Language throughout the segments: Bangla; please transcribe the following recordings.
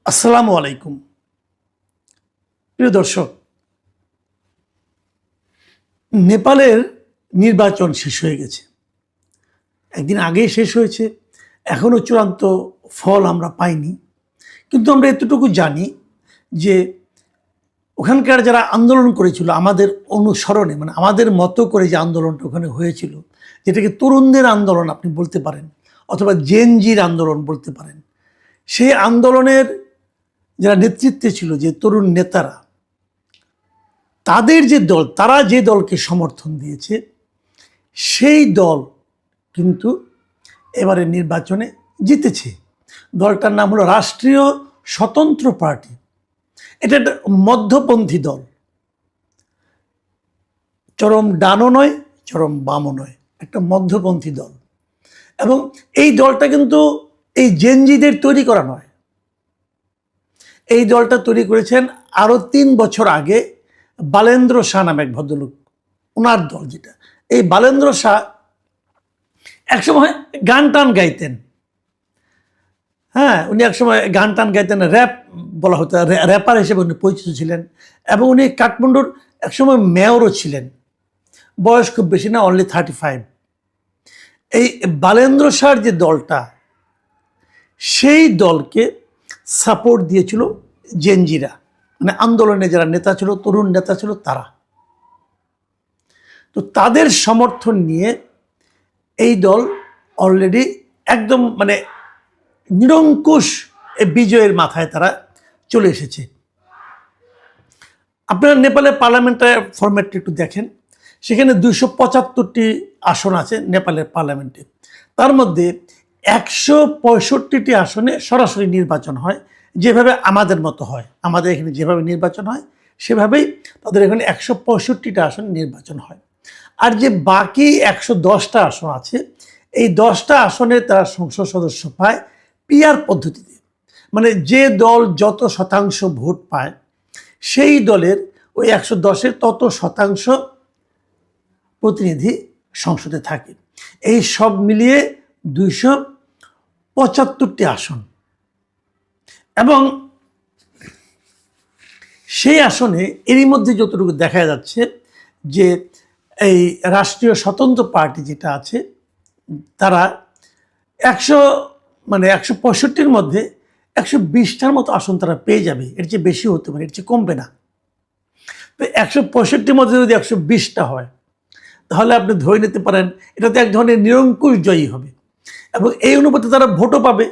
আসসালামু আলাইকুম প্রিয় দর্শক। নেপালের নির্বাচন শেষ হয়ে গেছে, একদিন আগেই শেষ হয়েছে। এখনো চূড়ান্ত ফল আমরা পাইনি, কিন্তু আমরা এতটুকু জানি যে ওখানকার যারা আন্দোলন করেছিল আমাদের অনুসরণে, মানে আমাদের মতো করে যে আন্দোলনটা ওখানে হয়েছিল, যেটাকে তরুণদের আন্দোলন আপনি বলতে পারেন অথবা জেনজির আন্দোলন বলতে পারেন, সেই আন্দোলনের যারা নেতৃত্বে ছিল, যে তরুণ নেতারা, তাদের যে দল, তারা যে দলকে সমর্থন দিয়েছে, সেই দল কিন্তু এবারে নির্বাচনে জিতেছে। দলটার নাম হলো রাষ্ট্রীয় স্বতন্ত্র পার্টি। এটা একটা মধ্যপন্থী দল, চরম ডানও নয়, চরম বামও নয়, একটা মধ্যপন্থী দল। এবং এই দলটা কিন্তু এই জেনজিদের তৈরি করা নয়, এই দলটা তৈরি করেছেন আরও 3 বছর আগে বালেন্দ্র শাহ নামে এক ভদ্রলোক, ওনার দল যেটা। এই বালেন্দ্র শাহ একসময় গান টান গাইতেন। হ্যাঁ, উনি একসময় গান টান গাইতেন, র্যাপ বলা হতো, র্যাপার হিসেবে উনি পরিচিত ছিলেন। এবং উনি কাঠমান্ডুর একসময় মেয়রও ছিলেন। বয়স খুব বেশি না, অনলি 35। এই বালেন্দ্র শাহর যে দলটা, সেই দলকে সাপোর্ট দিয়েছিল জেনজিরা, মানে আন্দোলনে যারা নেতা ছিল, তরুণ নেতা ছিল তারা। তো তাদের সমর্থন নিয়ে এই দল অলরেডি একদম মানে নিরঙ্কুশ বিজয়ের মাথায় তারা চলে এসেছে। আপনারা নেপালের পার্লামেন্টের ফরম্যাটটা একটু দেখেন, সেখানে 275টি আসন আছে নেপালের পার্লামেন্টে। তার মধ্যে 165টি আসনে সরাসরি নির্বাচন হয়, যেভাবে আমাদের মতো হয়। আমাদের এখানে যেভাবে নির্বাচন হয় সেভাবেই তাদের এখানে 165টা আসন নির্বাচন হয়। আর যে বাকি 110টা আসন আছে, এই 10টা আসনে তারা সংসদ সদস্য পায় পিআর পদ্ধতিতে। মানে যে দল যত শতাংশ ভোট পায়, সেই দলের ওই 110-এর তত শতাংশ প্রতিনিধি সংসদে থাকে। এই সব মিলিয়ে 275টি আসন। এবং সেই আসনে এরই মধ্যে যতটুকু দেখা যাচ্ছে যে এই রাষ্ট্রীয় স্বতন্ত্র পার্টি যেটা আছে, তারা 165-র মধ্যে 120টার মতো আসন তারা পেয়ে যাবে। এর চেয়ে বেশি হতে পারে, এর চেয়ে কমবে না। তো 165-র মধ্যে যদি 120টা হয়, তাহলে আপনি ধরে নিতে পারেন এটাতে এক ধরনের নিরঙ্কুশ জয়ী হবে। এবং এই অনুপাতে তারা ভোটও পাবে।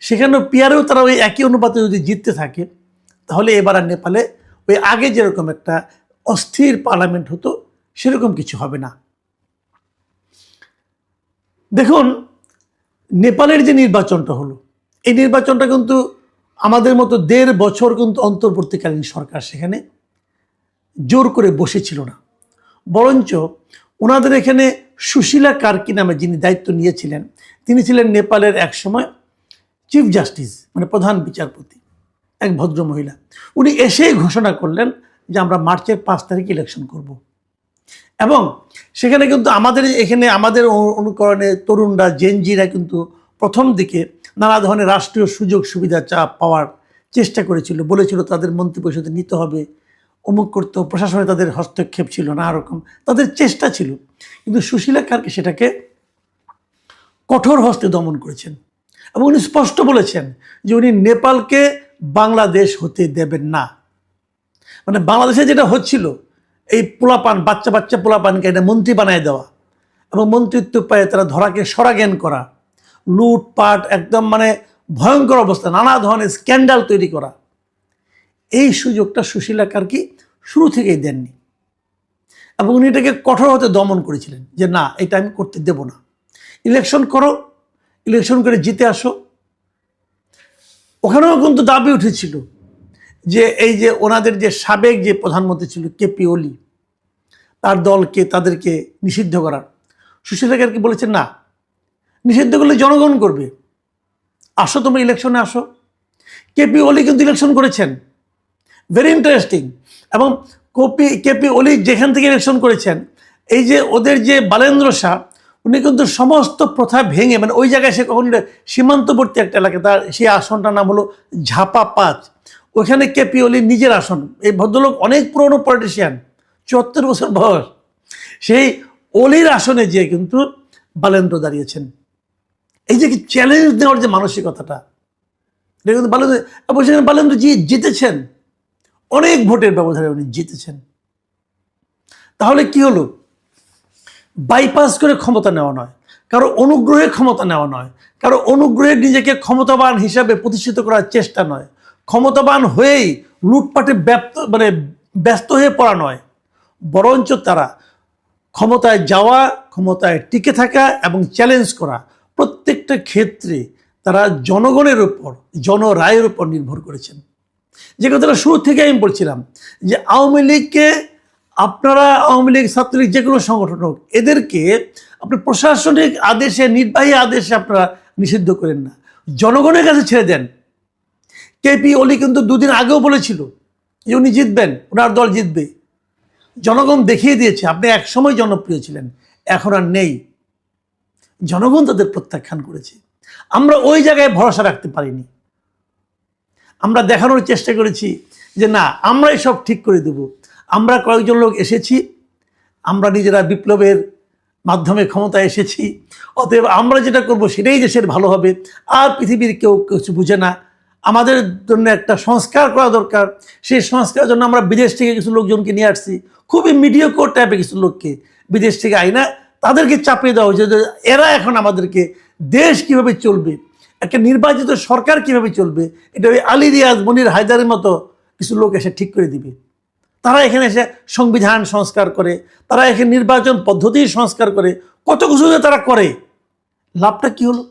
সেখানেও পিয়ারেও তারা ওই একই অনুপাতে যদি জিততে থাকে, তাহলে এবার আর নেপালে ওই আগে যেরকম একটা অস্থির পার্লামেন্ট হতো, সেরকম কিছু হবে না। দেখুন, নেপালের যে নির্বাচনটা হলো, এই নির্বাচনটা কিন্তু আমাদের মতো 1.5 বছর কিন্তু অন্তর্বর্তীকালীন সরকার সেখানে জোর করে বসেছিল না। বরঞ্চ ওনাদের এখানে সুশীলা কার্কি নামে যিনি দায়িত্ব নিয়েছিলেন, তিনি ছিলেন নেপালের একসময় চিফ জাস্টিস, মানে প্রধান বিচারপতি, এক ভদ্র মহিলা। উনি এসেই ঘোষণা করলেন যে আমরা মার্চের 5 তারিখ ইলেকশন করব। এবং সেখানে কিন্তু আমাদের এখানে আমাদের অনুকরণে তরুণরা, জেনজিরা কিন্তু প্রথম দিকে নানা ধরনের রাষ্ট্রীয় সুযোগ সুবিধা পাওয়ার চেষ্টা করেছিল, বলেছিল তাদের মন্ত্রিপরিষদে নিতে হবে, অমুক করতে, প্রশাসনে তাদের হস্তক্ষেপ ছিল, নানা রকম তাদের চেষ্টা ছিল। কিন্তু সুশীলা কার্কি সেটাকে কঠোর হস্তে দমন করেছেন। এবং উনি স্পষ্ট বলেছেন যে উনি নেপালকে বাংলাদেশ হতে দেবেন না। মানে বাংলাদেশে যেটা হচ্ছিল, এই পোলাপান, বাচ্চা বাচ্চা পোলাপানকে এটা মন্ত্রী বানায় দেওয়া এবং মন্ত্রিত্ব পায়ে তারা ধরাকে সরাজ্ঞান করা, লুটপাট, একদম মানে ভয়ঙ্কর অবস্থা, নানা ধরনের স্ক্যান্ডাল তৈরি করা, এই সুযোগটা সুশীলা কার্কি শুরু থেকেই দেননি। এবং উনি এটাকে কঠোর হতে দমন করেছিলেন যে না, এটা আমি করতে দেব না। ইলেকশন করো, ইলেকশন করে জিতে আসো। ওখানেও কিন্তু দাবি উঠেছিল যে এই যে ওনাদের যে সাবেক যে প্রধানমন্ত্রী ছিল কেপি ওলি, তার দলকে, তাদেরকে নিষিদ্ধ করার। সুশীলা কার্কি বলেছেন না, নিষিদ্ধ করলে জনগণ করবে, আসো তোমরা ইলেকশনে আসো। কেপি ওলি কিন্তু ইলেকশন করেছেন, ভেরি ইন্টারেস্টিং। এবং কেপি ওলি যেখান থেকে ইলেকশন করেছেন, এই যে ওদের যে বালেন্দ্র শাহ, উনি কিন্তু সমস্ত প্রথা ভেঙে, মানে ওই জায়গায় সে কখন সীমান্তবর্তী একটা এলাকা, তার সেই আসনটার নাম হলো ঝাপা 5, ওইখানে কেপি ওলির নিজের আসন। এই ভদ্রলোক অনেক পুরনো পলিটিশিয়ান, 74 বছর বয়স, সেই অলির আসনে যে কিন্তু বালেন্দ্র দাঁড়িয়েছেন। এই যে চ্যালেঞ্জ নেওয়ার যে মানসিকতাটা, এটা কিন্তু বালেন্দ্র জি জিতেছেন, অনেক ভোটের ব্যবধানে উনি জিতেছেন। তাহলে কি হলো? বাইপাস করে ক্ষমতা নেওয়া নয়, কারো অনুগ্রহে ক্ষমতা নেওয়া নয়, কারো অনুগ্রহে নিজেকে ক্ষমতাবান হিসাবে প্রতিষ্ঠিত করার চেষ্টা নয়, ক্ষমতাবান হয়েই লুটপাটে ব্যস্ত হয়ে পড়া নয়, বরঞ্চ তারা ক্ষমতায় যাওয়া, ক্ষমতায় টিকে থাকা এবং চ্যালেঞ্জ করা, প্রত্যেকটা ক্ষেত্রে তারা জনগণের উপর, জনরায়ের উপর নির্ভর করেছেন। যে কথাটা শুরু থেকে আমি বলছিলাম যে আওয়ামী লীগকে আপনারা, আওয়ামী লীগ, ছাত্রলীগ, যে কোনো সংগঠন হোক, এদেরকে আপনি প্রশাসনিক আদেশে, নির্বাহী আদেশে আপনারা নিষিদ্ধ করেন না, জনগণের কাছে ছেড়ে দেন। কেপি ওলি কিন্তু দুদিন আগেও বলেছিল যে উনি জিতবেন, ওনার দল জিতবে। জনগণ দেখিয়ে দিয়েছে আপনি একসময় জনপ্রিয় ছিলেন, এখন আর নেই। জনগণ তাদের প্রত্যাখ্যান করেছে। আমরা ওই জায়গায় ভরসা রাখতে পারিনি। আমরা দেখানোর চেষ্টা করেছি যে না, আমরাই সব ঠিক করে দেব। আমরা কয়েকজন লোক এসেছি, আমরা নিজেরা বিপ্লবের মাধ্যমে ক্ষমতায় এসেছি, অতএব আমরা যেটা করব সেটাই দেশের ভালো হবে, আর পৃথিবীর কেউ কিছু বুঝে না। আমাদের জন্য একটা সংস্কার করা দরকার, সেই সংস্কারের জন্য আমরা বিদেশ থেকে কিছু লোকজনকে নিয়ে আসছি, খুবই মিডিওকর টাইপের কিছু লোককে বিদেশ থেকে আইনা তাদেরকে চাপিয়ে দেওয়া হয়েছে যে এরা এখন আমাদেরকে দেশ কিভাবে চলবে, একটা নির্বাচিত সরকার কিভাবে চলবে, এটা ওই আলী রিয়াজ, মনির হায়দারের মতো কিছু লোক এসে ঠিক করে দিবে। তারা এখানে এসে সংবিধান সংস্কার করে, তারা এখানে নির্বাচন পদ্ধতি সংস্কার করে, কত কিছু তারা করে। লাভটা কি হলো?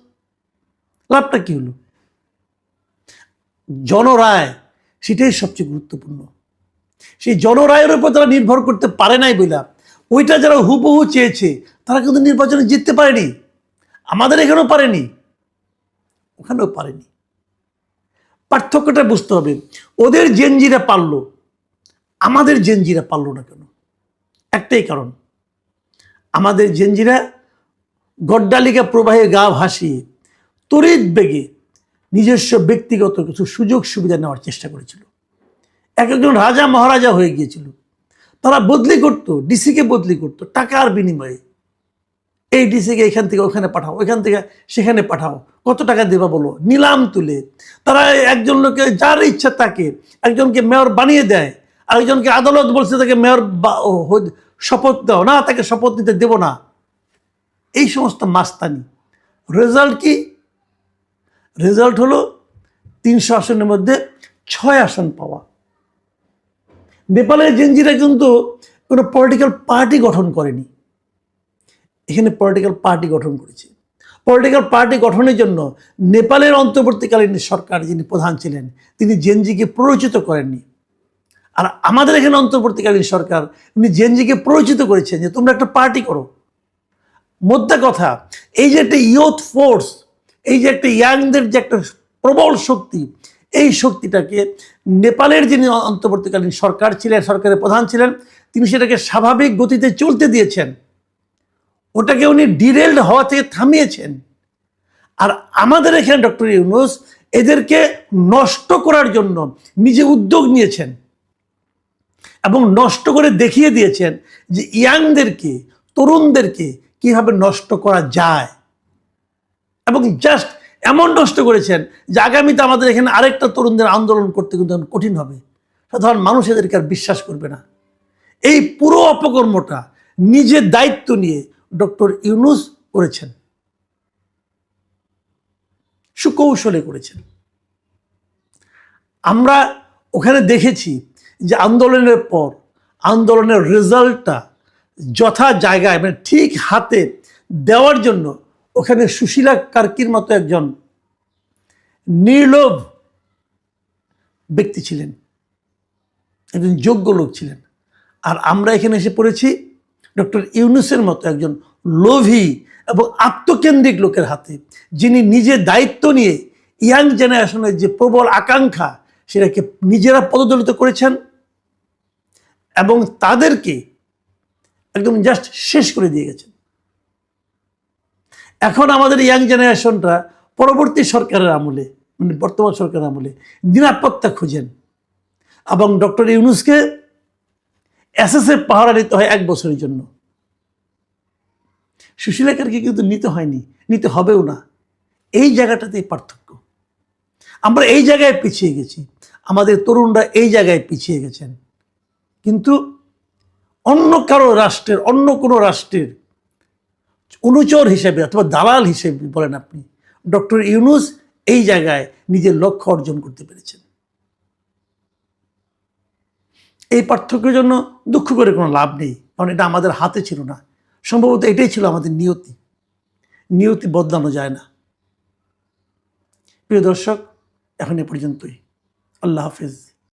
লাভটা কি হলো? জনরায়, সেটাই সবচেয়ে গুরুত্বপূর্ণ। সেই জনরায়ের উপর তারা নির্ভর করতে পারে নাই বলে ওইটা যারা হুবহু চেয়েছে তারা কিন্তু নির্বাচনে জিততে পারেনি। আমাদের এখানেও পারেনি, ওখানেও পারেনি। পার্থক্যটা বুঝতে হবে। ওদের জেনজিরা পারলো, আমাদের জেনজিরা পারলো না কেন? একটাই কারণ, আমাদের জেনজিরা গড্ডালিকা প্রবাহে গা ভাসিয়ে তড়িৎ বেগে নিজস্ব ব্যক্তিগত কিছু সুযোগ সুবিধা নেওয়ার চেষ্টা করেছিল। একজন রাজা মহারাজা হয়ে গিয়েছিল। তারা বদলি করতো, ডিসিকে বদলি করতো টাকার বিনিময়ে। এই ডিসিকে এখান থেকে ওখানে পাঠাও, ওইখান থেকে সেখানে পাঠাও, কত টাকা দেবা বলো, নিলাম তুলে। তারা একজন লোকে যার ইচ্ছা তাকে একজনকে মেয়র বানিয়ে দেয়, আরেকজনকে আদালত বলছে তাকে মেয়র শপথ দাও, না তাকে শপথ নিতে দেব না। এই সমস্ত মাস্তানি। রেজাল্ট কি? রেজাল্ট হলো 300 আসনের মধ্যে 6 আসন পাওয়া। নেপালের জেনজিরা কিন্তু কোনো পলিটিক্যাল পার্টি গঠন করেনি, এখানে পলিটিক্যাল পার্টি গঠন করেছে। পলিটিক্যাল পার্টি গঠনের জন্য নেপালের অন্তর্বর্তীকালীন সরকার যিনি প্রধান ছিলেন তিনি জেনজিকে প্ররোচিত করেননি। আর আমাদের এখানে অন্তর্বর্তীকালীন সরকার উনি জেনজিকে প্ররোচিত করেছেন যে তোমরা একটা পার্টি করো। মোদ্দা কথা, এই যে একটা ইয়ুথ ফোর্স, এই যে একটা ইয়াংদের যে একটা প্রবল শক্তি, এই শক্তিটাকে নেপালের যিনি অন্তর্বর্তীকালীন সরকার ছিলেন, সরকারের প্রধান ছিলেন, তিনি সেটাকে স্বাভাবিক গতিতে চলতে দিয়েছেন, ওটাকে উনি ডিরেলড হওয়া থেকে থামিয়েছেন। আর আমাদের এখানে ডক্টর ইউনূস এদেরকে নষ্ট করার জন্য নিজে উদ্যোগ নিয়েছেন এবং নষ্ট করে দেখিয়ে দিয়েছেন যে ইয়াংদেরকে, তরুণদেরকে কিভাবে নষ্ট করা যায়। এবং জাস্ট এমন নষ্ট করেছেন যে আগামীতে আমাদের এখানে আরেকটা তরুণদের আন্দোলন করতে কিন্তু কঠিন হবে, সাধারণ মানুষ এদেরকে আর বিশ্বাস করবে না। এই পুরো অপকর্মটা নিজের দায়িত্ব নিয়ে ডক্টর ইউনূস করেছেন, সুকৌশলে করেছেন। আমরা ওখানে দেখেছি যে আন্দোলনের পর আন্দোলনের রেজাল্টটা যথা জায়গায়, মানে ঠিক হাতে দেওয়ার জন্য ওখানে সুশীলা কার্কির মতো একজন নির্লোভ ব্যক্তি ছিলেন, একজন যোগ্য লোক ছিলেন। আর আমরা এখানে এসে পড়েছি ডক্টর ইউনূসের মতো একজন লোভী এবং আত্মকেন্দ্রিক লোকের হাতে, যিনি নিজে দায়িত্ব নিয়ে ইয়াং জেনারেশনের যে প্রবল আকাঙ্ক্ষা সেটাকে নিজেরা পদদলিত করেছেন এবং তাদেরকে একদম জাস্ট শেষ করে দিয়ে গেছেন। এখন আমাদের ইয়াং জেনারেশনটা পরবর্তী সরকারের আমলে, মানে বর্তমান সরকারের আমলে নিরাপত্তা খুঁজেন, এবং ডক্টর ইউনূসকে এসএসএফ পাহারা নিতে হয় 1 বছরের জন্য। সুশীলাকে কিন্তু নিতে হয়নি, নিতে হবেও না। এই জায়গাটাতেই পার্থক্য। আমরা এই জায়গায় পিছিয়ে গেছি, আমাদের তরুণরা এই জায়গায় পিছিয়ে গেছেন। কিন্তু অন্য কারো রাষ্ট্রের, অন্য কোনো রাষ্ট্রের অনুচর হিসেবে অথবা দালাল হিসেবে বলেন আপনি, ডক্টর ইউনূস এই জায়গায় নিজের লক্ষ্য অর্জন করতে পেরেছেন। এই পার্থক্যের জন্য দুঃখ করে কোনো লাভ নেই, কারণ এটা আমাদের হাতে ছিল না। সম্ভবত এটাই ছিল আমাদের নিয়তি। নিয়তি বদলানো যায় না। প্রিয় দর্শক, এখন এ পর্যন্তই। আল্লাহ হাফিজ।